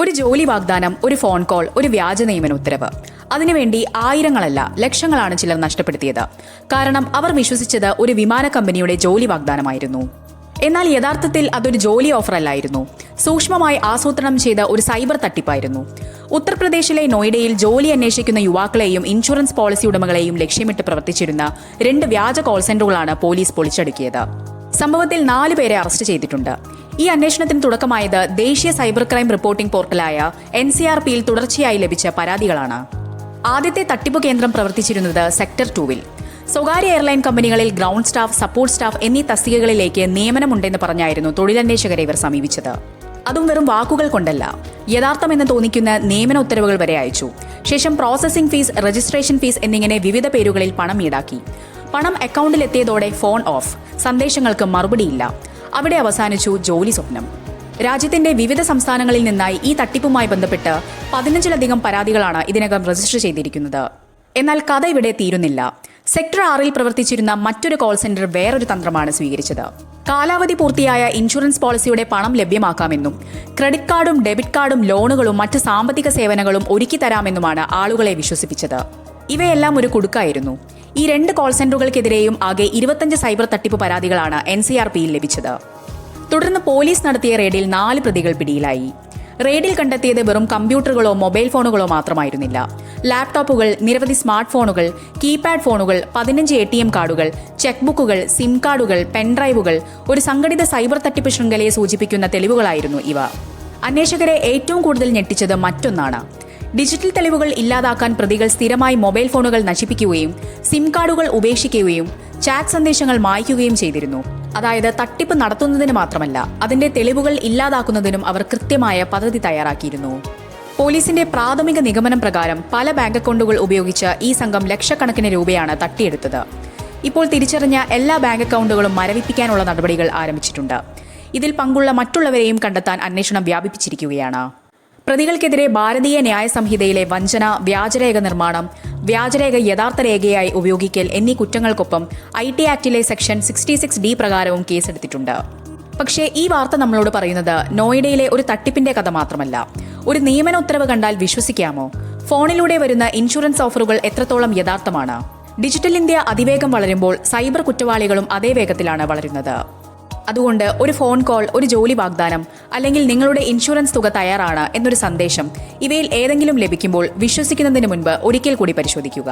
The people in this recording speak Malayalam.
ഒരു ജോലി വാഗ്ദാനം, ഒരു ഫോൺ കോൾ, ഒരു വ്യാജ നിയമന ഉത്തരവ്. അതിനുവേണ്ടി ആയിരങ്ങളല്ല ലക്ഷങ്ങളാണ് ചിലർ നഷ്ടപ്പെടുത്തിയത്. കാരണം അവർ വിശ്വസിച്ചത് ഒരു വിമാന കമ്പനിയുടെ ജോലി വാഗ്ദാനമായിരുന്നു. എന്നാൽ യഥാർത്ഥത്തിൽ അതൊരു ജോലി ഓഫർ അല്ലായിരുന്നു. സൂക്ഷ്മമായി ആസൂത്രണം ചെയ്ത ഒരു സൈബർ തട്ടിപ്പായിരുന്നു. ഉത്തർപ്രദേശിലെ നോയിഡയിൽ ജോലി അന്വേഷിക്കുന്ന യുവാക്കളെയും ഇൻഷുറൻസ് പോളിസി ഉടമകളെയും ലക്ഷ്യമിട്ട് പ്രവർത്തിച്ചിരുന്ന 2 വ്യാജ കോൾ സെന്ററുകളാണ് പോലീസ് പൊളിച്ചടുക്കിയത്. സംഭവത്തിൽ 4 പേരെ അറസ്റ്റ് ചെയ്തിട്ടുണ്ട്. ഈ അന്വേഷണത്തിന് തുടക്കമായത് ദേശീയ സൈബർ ക്രൈം റിപ്പോർട്ടിംഗ് പോർട്ടലായ NCRPയിൽ തുടർച്ചയായി ലഭിച്ച പരാതികളാണ്. ആദ്യത്തെ തട്ടിപ്പ് കേന്ദ്രം പ്രവർത്തിച്ചിരുന്നത് സെക്ടർ 2-വിൽ. സ്വകാര്യ എയർലൈൻ കമ്പനികളിൽ ഗ്രൗണ്ട് സ്റ്റാഫ്, സപ്പോർട്ട് സ്റ്റാഫ് എന്നീ തസ്തികകളിലേക്ക് നിയമനമുണ്ടെന്ന് പറഞ്ഞായിരുന്നു തൊഴിലന്വേഷകരെ ഇവർ സമീപിച്ചത്. അതും വെറും വാക്കുകൾ കൊണ്ടല്ല, യഥാർത്ഥമെന്ന് തോന്നിക്കുന്ന നിയമന ഉത്തരവുകൾ വരെ അയച്ചു. ശേഷം പ്രോസസിംഗ് ഫീസ്, രജിസ്ട്രേഷൻ ഫീസ് എന്നിങ്ങനെ വിവിധ പേരുകളിൽ പണം ഈടാക്കി. പണം അക്കൗണ്ടിലെത്തിയതോടെ ഫോൺ ഓഫ്, സന്ദേശങ്ങൾക്ക് മറുപടിയില്ല. അവിടെ അവസാനിച്ചു ജോലി സ്വപ്നം. രാജ്യത്തിന്റെ വിവിധ സംസ്ഥാനങ്ങളിൽ നിന്നായി ഈ തട്ടിപ്പുമായി ബന്ധപ്പെട്ട് 15ലധികം പരാതികളാണ് ഇതിനകം രജിസ്റ്റർ ചെയ്തിരിക്കുന്നത്. എന്നാൽ കഥ ഇവിടെ തീരുന്നില്ല. സെക്ടർ 6-ൽ പ്രവർത്തിച്ചിരുന്ന മറ്റൊരു കോൾ സെന്റർ വേറൊരു തന്ത്രമാണ് സ്വീകരിച്ചത്. കാലാവധി പൂർത്തിയായ ഇൻഷുറൻസ് പോളിസിയുടെ പണം ലഭ്യമാക്കാമെന്നും ക്രെഡിറ്റ് കാർഡും ഡെബിറ്റ് കാർഡും ലോണുകളും മറ്റ് സാമ്പത്തിക സേവനങ്ങളും ഒരുക്കി തരാമെന്നുമാണ് ആളുകളെ വിശ്വസിപ്പിച്ചത്. ഇവയെല്ലാം ഒരു കുടുക്കായിരുന്നു. ഈ 2 കോൾ സെന്ററുകൾക്കെതിരെയും ആകെ 25 സൈബർ തട്ടിപ്പ് പരാതികളാണ് NCRPയിൽ ലഭിച്ചത്. തുടർന്ന് പോലീസ് നടത്തിയ റെയ്ഡിൽ 4 പ്രതികൾ പിടിയിലായി. റെയ്ഡിൽ കണ്ടെത്തിയത് വെറും കമ്പ്യൂട്ടറുകളോ മൊബൈൽ ഫോണുകളോ മാത്രമായിരുന്നില്ല. ലാപ്ടോപ്പുകൾ, നിരവധി സ്മാർട്ട് ഫോണുകൾ, കീപാഡ് ഫോണുകൾ, 15 ATM കാർഡുകൾ, ചെക്ക് ബുക്കുകൾ, സിം കാർഡുകൾ, പെൻഡ്രൈവുകൾ, ഒരു സംഘടിത സൈബർ തട്ടിപ്പ് ശൃംഖലയെ സൂചിപ്പിക്കുന്ന തെളിവുകളായിരുന്നു ഇവ. അന്വേഷകരെ ഏറ്റവും കൂടുതൽ ഞെട്ടിച്ചത് മറ്റൊന്നാണ്. ഡിജിറ്റൽ തെളിവുകൾ ഇല്ലാതാക്കാൻ പ്രതികൾ സ്ഥിരമായി മൊബൈൽ ഫോണുകൾ നശിപ്പിക്കുകയും സിം കാർഡുകൾ ഉപേക്ഷിക്കുകയും ചാറ്റ് സന്ദേശങ്ങൾ മായ്ക്കുകയും ചെയ്തിരുന്നു. അതായത് തട്ടിപ്പ് നടത്തുന്നതിന് മാത്രമല്ല, അതിന്റെ തെളിവുകൾ ഇല്ലാതാക്കുന്നതിനും അവർ കൃത്യമായ പദ്ധതി തയ്യാറാക്കിയിരുന്നു. പോലീസിന്റെ പ്രാഥമിക നിഗമനം പ്രകാരം പല ബാങ്ക് അക്കൗണ്ടുകൾ ഉപയോഗിച്ച് ഈ സംഘം ലക്ഷക്കണക്കിന് രൂപയാണ് തട്ടിയെടുത്തത്. ഇപ്പോൾ തിരിച്ചറിഞ്ഞ എല്ലാ ബാങ്ക് അക്കൗണ്ടുകളും മരവിപ്പിക്കാനുള്ള നടപടികൾ ആരംഭിച്ചിട്ടുണ്ട്. ഇതിൽ പങ്കുള്ള മറ്റുള്ളവരെയും കണ്ടെത്താൻ അന്വേഷണം വ്യാപിപ്പിച്ചിരിക്കുകയാണ്. പ്രതികൾക്കെതിരെ ഭാരതീയ ന്യായ സംഹിതയിലെ വഞ്ചന, വ്യാജരേഖ നിർമ്മാണം, വ്യാജരേഖ യഥാർത്ഥ രേഖയായി ഉപയോഗിക്കൽ എന്നീ കുറ്റങ്ങൾക്കൊപ്പം IT ആക്ടിലെ സെക്ഷൻ 66D പ്രകാരവും കേസെടുത്തിട്ടുണ്ട്. പക്ഷേ ഈ വാർത്ത നമ്മളോട് പറയുന്നത് നോയിഡയിലെ ഒരു തട്ടിപ്പിന്റെ കഥ മാത്രമല്ല. ഒരു നിയമന ഉത്തരവ് കണ്ടാൽ വിശ്വസിക്കാമോ? ഫോണിലൂടെ വരുന്ന ഇൻഷുറൻസ് ഓഫറുകൾ എത്രത്തോളം യഥാർത്ഥമാണ്? ഡിജിറ്റൽ ഇന്ത്യ അതിവേഗം വളരുമ്പോൾ സൈബർ കുറ്റവാളികളും അതേ വേഗത്തിലാണ് വളരുന്നത്. അതുകൊണ്ട് ഒരു ഫോൺ കോൾ, ഒരു ജോലി വാഗ്ദാനം, അല്ലെങ്കിൽ നിങ്ങളുടെ ഇൻഷുറൻസ് തുക തയ്യാറാണ് എന്നൊരു സന്ദേശം, ഇവയിൽ ഏതെങ്കിലും ലഭിക്കുമ്പോൾ വിശ്വസിക്കുന്നതിന് മുൻപ് ഒരിക്കൽ കൂടി പരിശോധിക്കുക.